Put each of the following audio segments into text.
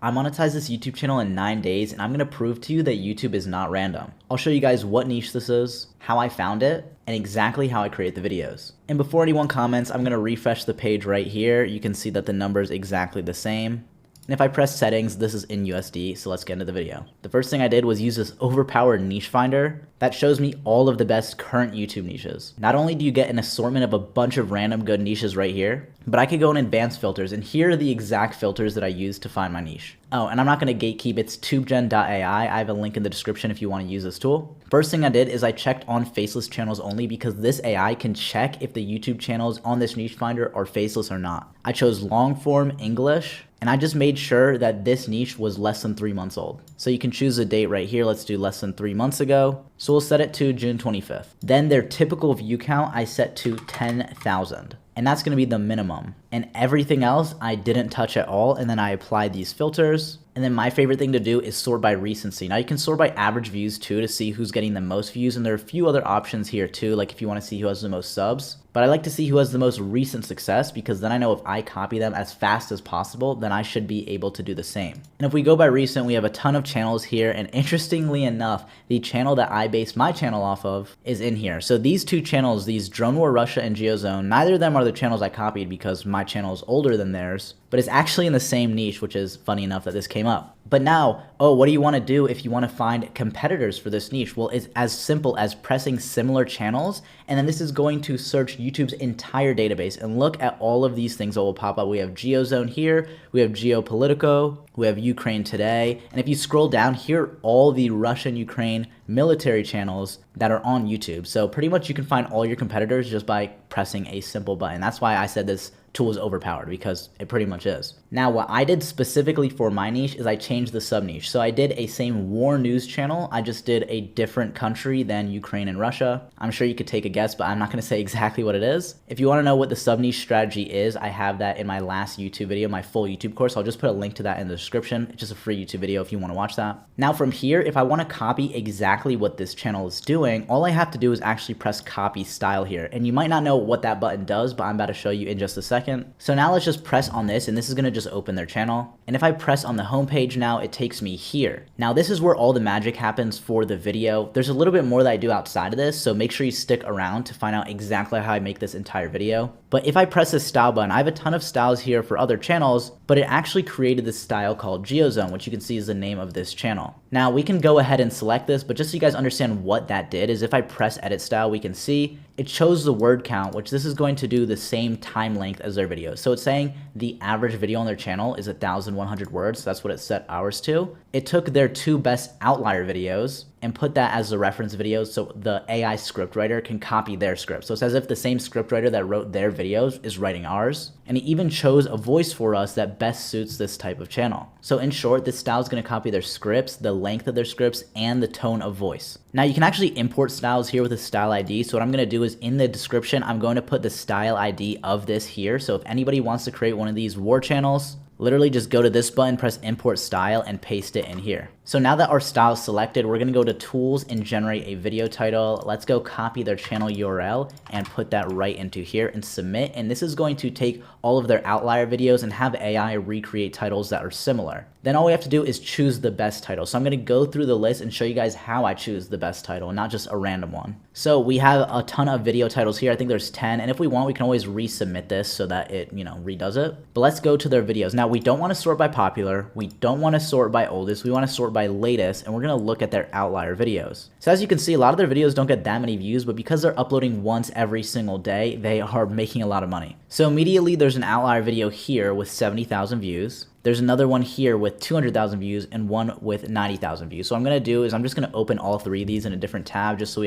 I monetized this YouTube channel in 9 days, and I'm gonna prove to you that YouTube is not random. I'll show you guys what niche this is, how I found it, and exactly how I create the videos. And before anyone comments, I'm gonna refresh the page right here. You can see that the number is exactly the same. And if I press settings, this is in USD, so let's get into the video. The first thing I did was use this overpowered niche finder that shows me all of the best current YouTube niches. Not only do you get an assortment of a bunch of random good niches right here, but I could go in advanced filters, and here are the exact filters that I use to find my niche. Oh, and I'm not gonna gatekeep, it's tubegen.ai. I have a link in the description if you wanna use this tool. First thing I did is I checked on faceless channels only because this AI can check if the YouTube channels on this niche finder are faceless or not. I chose long form English, and I just made sure that this niche was less than 3 months old. So you can choose a date right here. Let's do less than 3 months ago. So we'll set it to June 25th. Then their typical view count, I set to 10,000. And that's gonna be the minimum. And everything else I didn't touch at all. And then I applied these filters. And then my favorite thing to do is sort by recency. Now you can sort by average views too to see who's getting the most views. And there are a few other options here too, like if you wanna see who has the most subs. But I like to see who has the most recent success because then I know if I copy them as fast as possible, then I should be able to do the same. And if we go by recent, we have a ton of channels here. And interestingly enough, the channel that I based my channel off of is in here. So these two channels, these Drone War Russia and GeoZone, neither of them are the channels I copied because my channel is older than theirs, but it's actually in the same niche, which is funny enough that this came up. But now, what do you want to do if you want to find competitors for this niche? Well, it's as simple as pressing similar channels, and then this is going to search YouTube's entire database and look at all of these things that will pop up. We have GeoZone here, we have Geopolitico, we have Ukraine Today, and if you scroll down here, all the Russian-Ukraine military channels that are on YouTube. So pretty much you can find all your competitors just by pressing a simple button. That's why I said this tool is overpowered, because it pretty much is. Now, what I did specifically for my niche is I changed the sub niche. So I did a same war news channel. I just did a different country than Ukraine and Russia. I'm sure you could take a guess, but I'm not gonna say exactly what it is. If you wanna know what the sub niche strategy is, I have that in my last YouTube video, my full YouTube course. I'll just put a link to that in the description. It's just a free YouTube video if you wanna watch that. Now from here, if I wanna copy exactly what this channel is doing, all I have to do is actually press copy style here. And you might not know what that button does, but I'm about to show you in just a second. So now let's just press on this, and this is gonna just open their channel. And if I press on the home page now, it takes me here. Now this is where all the magic happens for the video. There's a little bit more that I do outside of this, so make sure you stick around to find out exactly how I make this entire video. But if I press this style button, I have a ton of styles here for other channels, but it actually created this style called GeoZone, which you can see is the name of this channel. Now we can go ahead and select this, but just so you guys understand what that did is if I press edit style, we can see it shows the word count, which this is going to do the same time length as their videos. So it's saying the average video on their channel is 1,100 words. So that's what it set ours to. It took their 2 best outlier videos and put that as the reference videos so the AI scriptwriter can copy their script. So it's as if the same scriptwriter that wrote their videos is writing ours. And he even chose a voice for us that best suits this type of channel. So in short, this style is going to copy their scripts, the length of their scripts, and the tone of voice. Now you can actually import styles here with a style ID. So what I'm going to do is in the description, I'm going to put the style ID of this here. So if anybody wants to create one of these war channels, literally just go to this button, press import style, and paste it in here. So now that our style is selected, we're gonna go to tools and generate a video title. Let's go copy their channel URL and put that right into here and submit. And this is going to take all of their outlier videos and have AI recreate titles that are similar. Then all we have to do is choose the best title. So I'm gonna go through the list and show you guys how I choose the best title, not just a random one. So we have a ton of video titles here. I think there's 10. And if we want, we can always resubmit this so that it, redoes it. But let's go to their videos. Now we don't wanna sort by popular. We don't wanna sort by oldest. We wanna sort by latest, and we're gonna look at their outlier videos. So as you can see, a lot of their videos don't get that many views, but because they're uploading once every single day, they are making a lot of money. So immediately there's an outlier video here with 70,000 views. There's another one here with 200,000 views and one with 90,000 views. So what I'm gonna do is I'm just gonna open all 3 of these in a different tab just so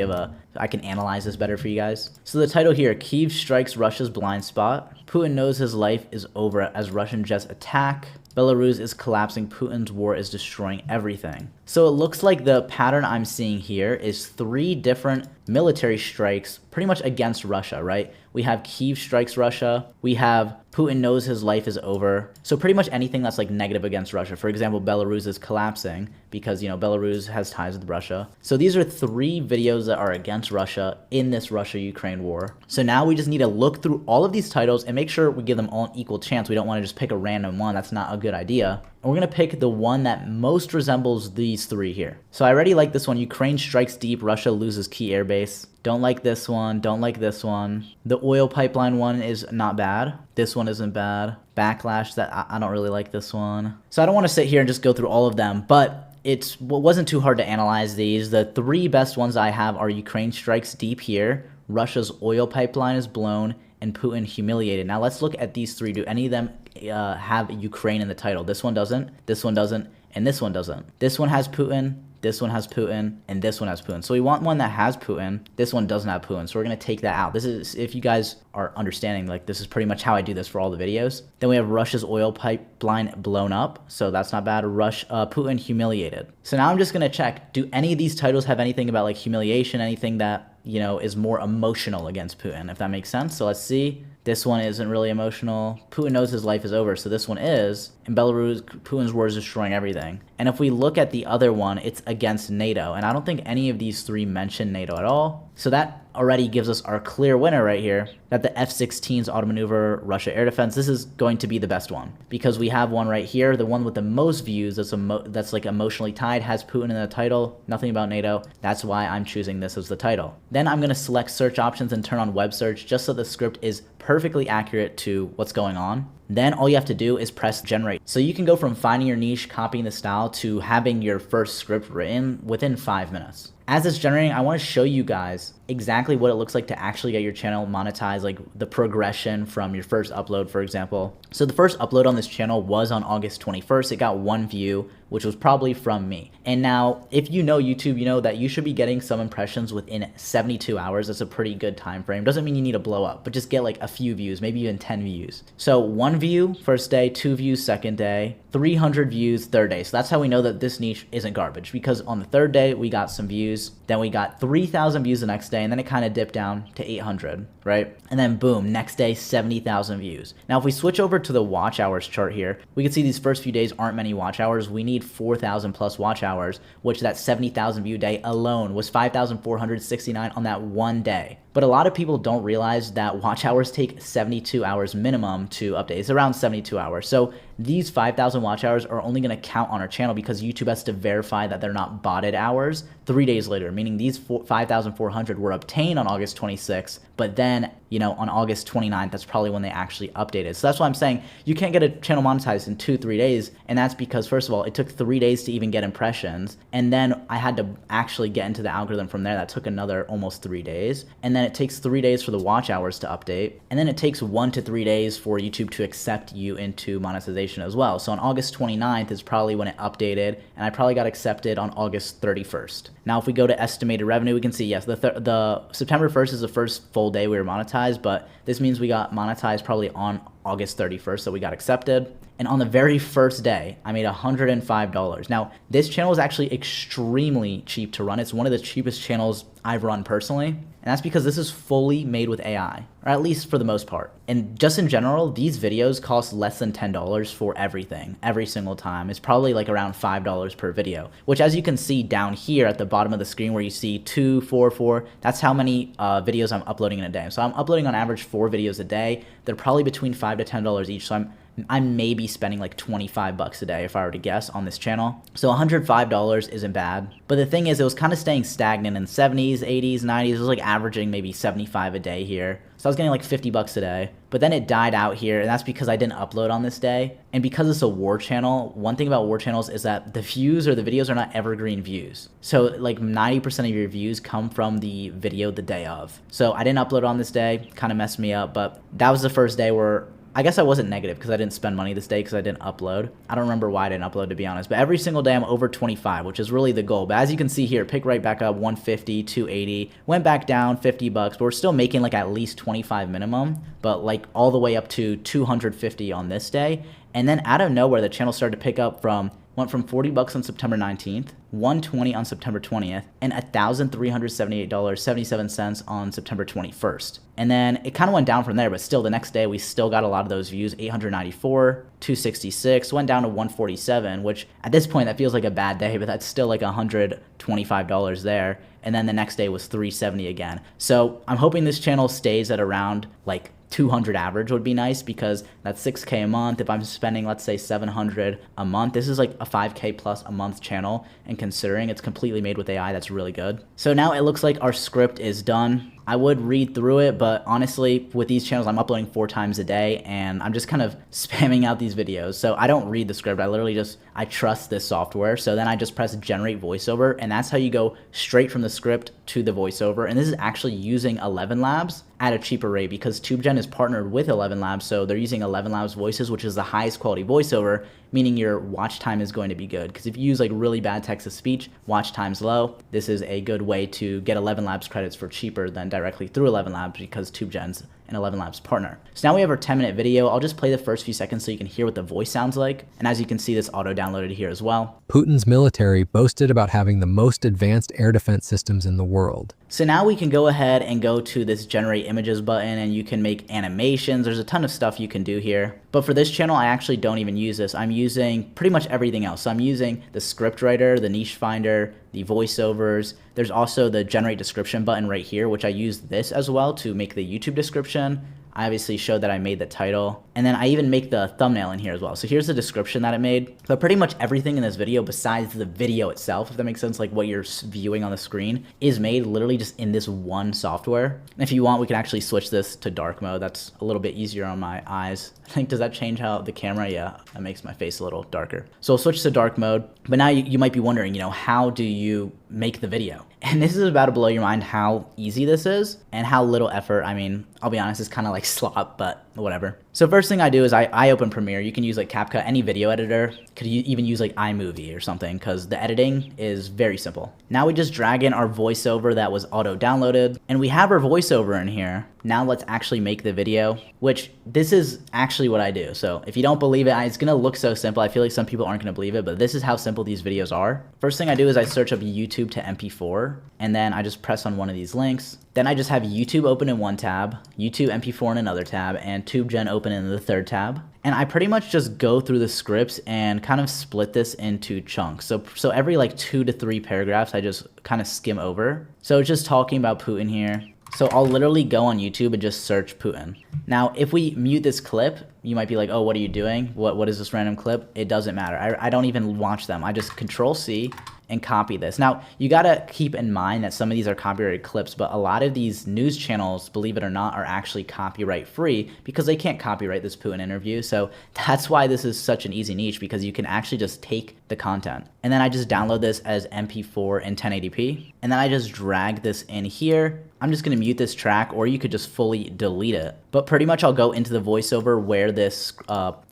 I can analyze this better for you guys. So the title here, Kyiv strikes Russia's blind spot. Putin knows his life is over as Russian jets attack. Belarus is collapsing. Putin's war is destroying everything. So it looks like the pattern I'm seeing here is 3 different military strikes pretty much against Russia, right? We have Kyiv strikes Russia. We have Putin knows his life is over. So pretty much anything that's like negative against Russia. For example, Belarus is collapsing. because, you know, Belarus has ties with Russia. So these are 3 videos that are against Russia in this Russia-Ukraine war. So now we just need to look through all of these titles and make sure we give them all an equal chance. We don't want to just pick a random one. That's not a good idea. And we're going to pick the one that most resembles these 3 here. So I already like this one. Ukraine strikes deep, Russia loses key airbase. Don't like this one. Don't like this one. The oil pipeline one is not bad. This one isn't bad. Backlash, that I don't really like this one. So I don't want to sit here and just go through all of them, but it wasn't too hard to analyze these. The 3 best ones I have are Ukraine strikes deep here, Russia's oil pipeline is blown, and Putin humiliated. Now let's look at these 3. Do any of them have Ukraine in the title? This one doesn't, this one doesn't, and this one doesn't. This one has Putin, this one has Putin, and this one has Putin. So we want one that has Putin. This one doesn't have Putin. So we're going to take that out. This is, if you guys are understanding, like, this is pretty much how I do this for all the videos. Then we have Russia's oil pipeline blown up. So that's not bad. Putin humiliated. So now I'm just going to check, do any of these titles have anything about like humiliation, anything that, you know, is more emotional against Putin, if that makes sense? So let's see. This one isn't really emotional. Putin knows his life is over, so this one is. In Belarus, Putin's war is destroying everything. And if we look at the other one, it's against NATO. And I don't think any of these 3 mention NATO at all. So that already gives us our clear winner right here, that the F-16's auto-maneuver Russia air defense, this is going to be the best one. Because we have one right here, the one with the most views, that's like emotionally tied, has Putin in the title, nothing about NATO. That's why I'm choosing this as the title. Then I'm going to select search options and turn on web search just so the script is perfectly accurate to what's going on. Then all you have to do is press generate. So you can go from finding your niche, copying the style, to having your first script written within 5 minutes. As it's generating, I want to show you guys exactly what it looks like to actually get your channel monetized, like the progression from your first upload, for example. So the first upload on this channel was on August 21st. It got 1 view, which was probably from me. And now, if you know YouTube, you know that you should be getting some impressions within 72 hours. That's a pretty good time frame. Doesn't mean you need to blow up, but just get like a few views, maybe even 10 views. So 1 view first day, 2 views second day, 300 views third day. So that's how we know that this niche isn't garbage, because on the 3rd day we got some views, then we got 3,000 views the next day, and then it kind of dipped down to 800, right? And then boom, next day 70,000 views. Now if we switch over to the watch hours chart here, we can see these first few days aren't many watch hours. We need 4,000 plus watch hours, which that 70,000 view day alone was 5,469 on that one day. But a lot of people don't realize that watch hours take 72 hours minimum to update. It's around 72 hours. So these 5,000 watch hours are only going to count on our channel because YouTube has to verify that they're not botted hours 3 days later, meaning these 5,400 were obtained on August 26th, but then, you know, on August 29th, that's probably when they actually updated. So that's why I'm saying you can't get a channel monetized in 2-3 days. And that's because, first of all, it took 3 days to even get impressions. And then I had to actually get into the algorithm from there. That took another almost 3 days. And then it takes 3 days for the watch hours to update. And then it takes 1 to 3 days for YouTube to accept you into monetization as well. So on August 29th is probably when it updated, and I probably got accepted on August 31st. Now, if we go to estimated revenue, we can see, yes, the September 1st is the first full day we were monetized, but this means we got monetized probably on August 31st, so we got accepted. And on the very first day, I made $105. Now, this channel is actually extremely cheap to run. It's one of the cheapest channels I've run personally. And that's because this is fully made with AI, or at least for the most part. And just in general, these videos cost less than $10 for everything, every single time. It's probably like around $5 per video, which, as you can see down here at the bottom of the screen where you see 2, 4, 4, that's how many videos I'm uploading in a day. So I'm uploading on average 4 videos a day. They're probably between $5 to $10 each. So I'm maybe spending like 25 bucks a day if I were to guess on this channel. So $105 isn't bad. But the thing is, it was kind of staying stagnant in 70s, 80s, 90s. It was like averaging maybe 75 a day here. So I was getting like 50 bucks a day. But then it died out here, and that's because I didn't upload on this day. And because it's a war channel, one thing about war channels is that the views or the videos are not evergreen views. So like 90% of your views come from the video the day of. So I didn't upload on this day, kind of messed me up. But that was the first day where I guess I wasn't negative because I didn't spend money this day because I didn't upload. I don't remember why I didn't upload, to be honest. But every single day I'm over 25, which is really the goal. But as you can see here, pick right back up, 150, 280. Went back down 50 bucks, but we're still making like at least 25 minimum. But like all the way up to 250 on this day. And then out of nowhere, the channel started to pick up from went from 40 bucks on September 19th, 120 on September 20th, and $1,378.77 on September 21st. And then it kind of went down from there, but still the next day we still got a lot of those views, 894, 266, went down to 147, which at this point that feels like a bad day, but that's still like $125 there. And then the next day was 370 again. So I'm hoping this channel stays at around like 200 average would be nice, because that's 6K a month. If I'm spending, let's say 700 a month, this is like a 5K plus a month channel, and considering it's completely made with AI, that's really good. So now it looks like our script is done. I would read through it, but honestly, with these channels, I'm uploading 4 times a day, and I'm just kind of spamming out these videos. So I don't read the script. I literally I trust this software. So then I just press generate voiceover, and that's how you go straight from the script to the voiceover. And this is actually using 11 Labs at a cheaper rate, because TubeGen is partnered with 11 Labs. So they're using 11 Labs voices, which is the highest quality voiceover, meaning your watch time is going to be good. Because if you use like really bad text to speech, watch time's low. This is a good way to get 11 Labs credits for cheaper than directly through 11 Labs, because TubeGen's an 11 Labs partner. So now we have our 10-minute video. I'll just play the first few seconds so you can hear what the voice sounds like. And as you can see, this auto-downloaded here as well. Putin's military boasted about having the most advanced air defense systems in the world. So now we can go ahead and go to this generate images button, and you can make animations. There's a ton of stuff you can do here. But for this channel, I actually don't even use this. I'm using pretty much everything else. So I'm using the script writer, the niche finder, the voiceovers. There's also the generate description button right here, which I use this as well to make the YouTube description. I obviously showed that I made the title, and then I even make the thumbnail in here as well. So here's the description that it made. But pretty much everything in this video, besides the video itself, if that makes sense, like what you're viewing on the screen, is made literally just in this one software. And if you want, we can actually switch this to dark mode. That's a little bit easier on my eyes. I think, does that change how the camera? Yeah, that makes my face a little darker. So I'll switch to dark mode. But now you might be wondering, how do you make the video? And this is about to blow your mind how easy this is and how little effort. I mean, I'll be honest, it's kind of like slop, but whatever. So first thing I do is I open Premiere. You can use like CapCut, any video editor. Could you even use like iMovie or something, because the editing is very simple. Now we just drag in our voiceover that was auto downloaded, and we have our voiceover in here. Now let's actually make the video, which this is actually what I do. So if you don't believe it, it's gonna look so simple. I feel like some people aren't gonna believe it, but this is how simple these videos are. First thing I do is I search up YouTube to MP4, and then I just press on one of these links. Then I just have YouTube open in one tab, YouTube MP4 in another tab, and TubeGen open in the third tab. And I pretty much just go through the scripts and kind of split this into chunks. So every like 2 to 3 paragraphs, I just kind of skim over. So it's just talking about Putin here. So I'll literally go on YouTube and just search Putin. Now, if we mute this clip, you might be like, oh, what are you doing? What is this random clip? It doesn't matter. I don't even watch them. I just Control-C and copy this. Now, you gotta keep in mind that some of these are copyrighted clips, but a lot of these news channels, believe it or not, are actually copyright free because they can't copyright this Putin interview. So that's why this is such an easy niche, because you can actually just take the content. And then I just download this as MP4 in 1080p. And then I just drag this in here. I'm just gonna mute this track, or you could just fully delete it. But pretty much I'll go into the voiceover where this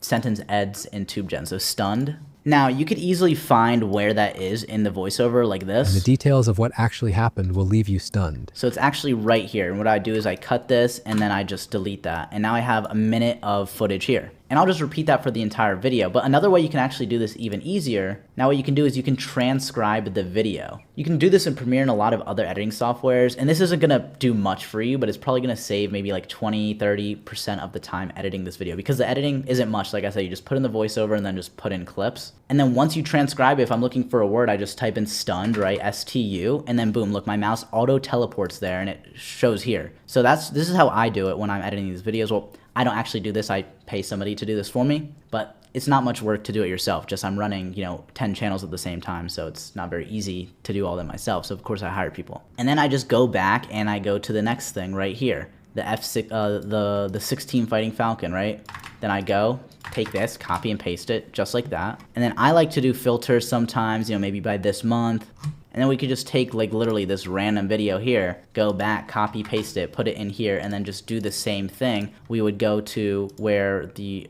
sentence ends in TubeGen, so stunned. Now, you could easily find where that is in the voiceover like this. And the details of what actually happened will leave you stunned. So it's actually right here. And what I do is I cut this and then I just delete that. And now I have a minute of footage here. And I'll just repeat that for the entire video. But another way you can actually do this even easier, now what you can do is you can transcribe the video. You can do this in Premiere and a lot of other editing softwares. And this isn't gonna do much for you, but it's probably gonna save maybe like 20, 30% of the time editing this video, because the editing isn't much. Like I said, you just put in the voiceover and then just put in clips. And then once you transcribe it, if I'm looking for a word, I just type in stunned, right? STU, and then boom, look, my mouse auto teleports there and it shows here. So this is how I do it when I'm editing these videos. Well, I don't actually do this. I pay somebody to do this for me, but it's not much work to do it yourself. Just I'm running, 10 channels at the same time, so it's not very easy to do all that myself. So of course I hire people. And then I just go back and I go to the next thing right here, the F6, the 16 Fighting Falcon, right? Then I go take this, copy and paste it just like that. And then I like to do filters sometimes, maybe by this month. And then we could just take like literally this random video here, go back, copy, paste it, put it in here, and then just do the same thing. We would go to where the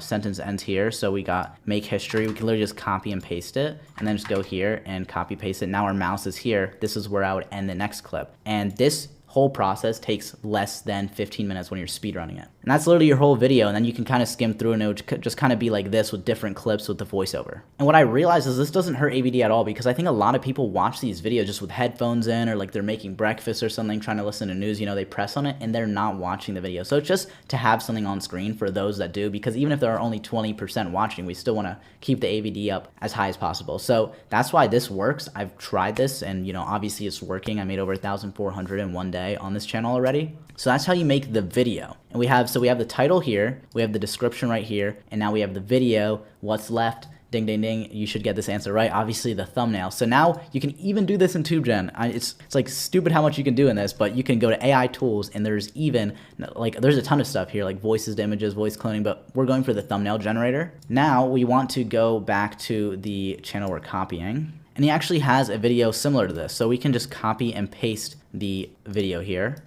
sentence ends here. So we got make history. We can literally just copy and paste it, and then just go here and copy paste it. Now our mouse is here. This is where I would end the next clip. And this whole process takes less than 15 minutes when you're speedrunning it. And that's literally your whole video, and then you can kind of skim through and it would just kind of be like this with different clips with the voiceover. And what I realized is this doesn't hurt ABD at all, because I think a lot of people watch these videos just with headphones in, or like they're making breakfast or something, trying to listen to news, you know, they press on it and they're not watching the video. So it's just to have something on screen for those that do, because even if there are only 20% watching, we still want to keep the ABD up as high as possible. So that's why this works. I've tried this and, you know, obviously it's working. I made over 1,400 in one day on this channel already. So that's how you make the video. And we have the title here, we have the description right here, and now we have the video. What's left? Ding, ding, ding. You should get this answer right. Obviously the thumbnail. So now you can even do this in TubeGen. It's like stupid how much you can do in this, but you can go to AI tools and there's even like, there's a ton of stuff here, like voices to images, voice cloning, but we're going for the thumbnail generator. Now we want to go back to the channel we're copying, and he actually has a video similar to this. So we can just copy and paste the video here,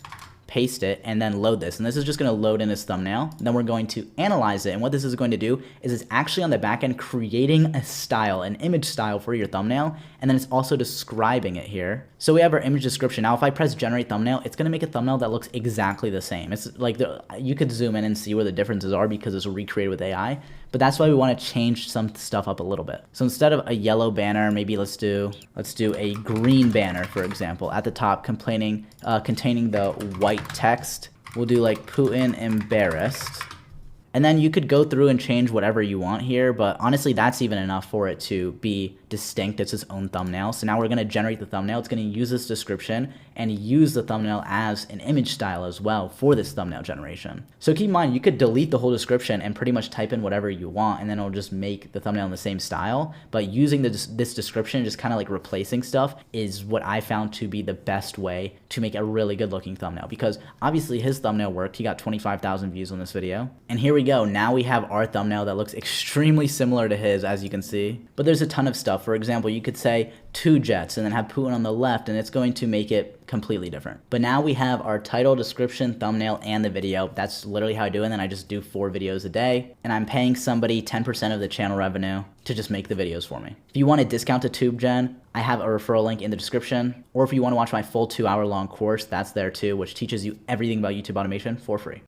paste it, and then load this. And this is just going to load in this thumbnail. Then we're going to analyze it. And what this is going to do is it's actually on the back end creating a style, an image style for your thumbnail. And then it's also describing it here. So we have our image description. Now, if I press generate thumbnail, it's going to make a thumbnail that looks exactly the same. It's like you could zoom in and see where the differences are because it's recreated with AI. But that's why we want to change some stuff up a little bit. So instead of a yellow banner, maybe let's do a green banner, for example, at the top containing the white text. We'll do like Putin embarrassed. And then you could go through and change whatever you want here, but honestly, that's even enough for it to be distinct. It's its own thumbnail. So now we're going to generate the thumbnail. It's going to use this description and use the thumbnail as an image style as well for this thumbnail generation. So keep in mind, you could delete the whole description and pretty much type in whatever you want, and then it'll just make the thumbnail in the same style. But using this description, just kind of like replacing stuff, is what I found to be the best way to make a really good looking thumbnail, because obviously his thumbnail worked. He got 25,000 views on this video. And here we go. Now we have our thumbnail that looks extremely similar to his, as you can see. But there's a ton of stuff. For example, you could say 2 jets and then have Putin on the left, and it's going to make it completely different. But now we have our title, description, thumbnail, and the video. That's literally how I do it. And then I just do 4 videos a day, and I'm paying somebody 10% of the channel revenue to just make the videos for me. If you want a discount to TubeGen, I have a referral link in the description. Or if you want to watch my full 2-hour long course, that's there too, which teaches you everything about YouTube automation for free.